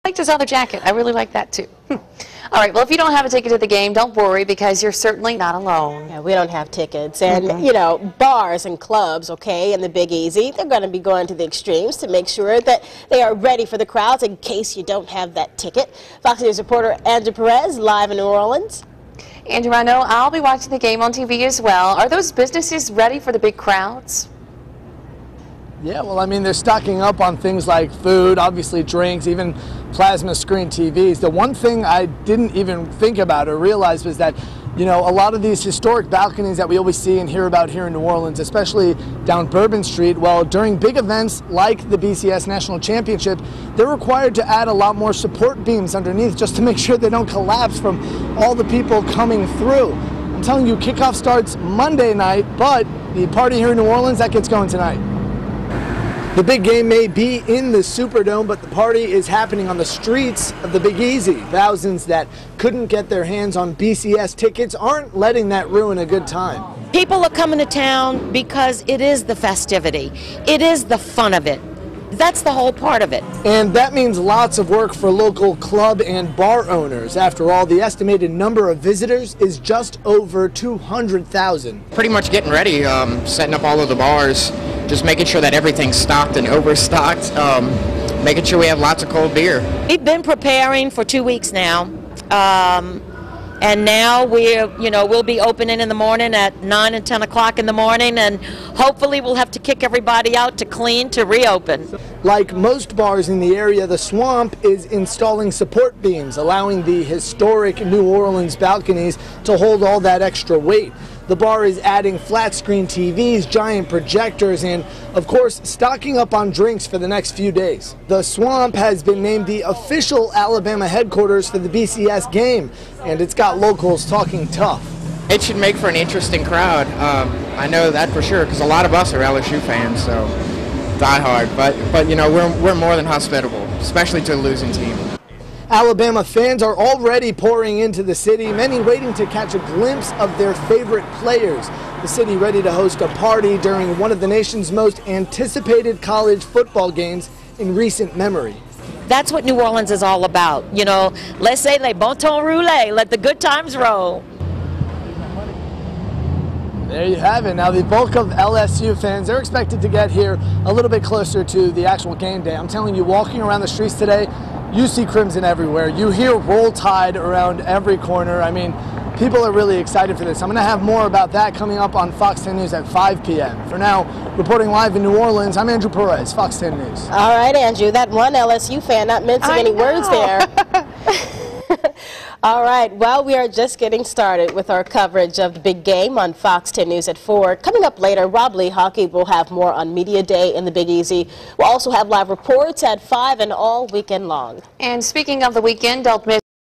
liked his other jacket. I really like that too. All right, well, if you don't have a ticket to the game, don't worry, because you're certainly not alone. Yeah, we don't have tickets. And, you know, bars and clubs, okay, and the Big Easy, they're going to be going to the extremes to make sure that they are ready for the crowds in case you don't have that ticket. Fox News reporter Andrew Perez, live in New Orleans. Andrew, I know I'll be watching the game on TV as well. Are those businesses ready for the big crowds? Yeah, well, I mean, they're stocking up on things like food, obviously drinks, even plasma screen TVs. The one thing I didn't even think about or realize was that, you know, a lot of these historic balconies that we always see and hear about here in New Orleans, especially down Bourbon Street, well, during big events like the BCS National Championship, they're required to add a lot more support beams underneath just to make sure they don't collapse from all the people coming through. I'm telling you, kickoff starts Monday night, but the party here in New Orleans, that gets going tonight. The big game may be in the Superdome, but the party is happening on the streets of the Big Easy. Thousands that couldn't get their hands on BCS tickets aren't letting that ruin a good time. People are coming to town because it is the festivity. It is the fun of it. That's the whole part of it. And that means lots of work for local club and bar owners. After all, the estimated number of visitors is just over 200,000. Pretty much getting ready, setting up all of the bars, just making sure that everything's stocked and overstocked, making sure we have lots of cold beer. We've been preparing for 2 weeks now, and now we'll be opening in the morning at 9 and 10 o'clock in the morning, and hopefully we'll have to kick everybody out to clean to reopen. Like most bars in the area, the Swamp is installing support beams, allowing the historic New Orleans balconies to hold all that extra weight. The bar is adding flat screen TVs, giant projectors, and of course stocking up on drinks for the next few days. The Swamp has been named the official Alabama headquarters for the BCS game, and it's got locals talking tough. It should make for an interesting crowd. I know that for sure, because a lot of us are LSU fans, so die hard. But you know, we're more than hospitable, especially to a losing team. Alabama fans are already pouring into the city, many waiting to catch a glimpse of their favorite players. The city ready to host a party during one of the nation's most anticipated college football games in recent memory. That's what New Orleans is all about. You know, let's say le bon temps roulé, let the good times roll. There you have it. Now, the bulk of LSU fans, they're expected to get here a little bit closer to the actual game day. I'm telling you, walking around the streets today, you see Crimson everywhere. You hear Roll Tide around every corner. I mean, people are really excited for this. I'm going to have more about that coming up on Fox 10 News at 5 p.m. For now, reporting live in New Orleans, I'm Andrew Perez, Fox 10 News. All right, Andrew, that one LSU fan not mincing any words there. All right, well, we are just getting started with our coverage of the big game on Fox 10 News at 4. Coming up later, Rob Lee Hockey will have more on Media Day in the Big Easy. We'll also have live reports at 5 and all weekend long. And speaking of the weekend, don't miss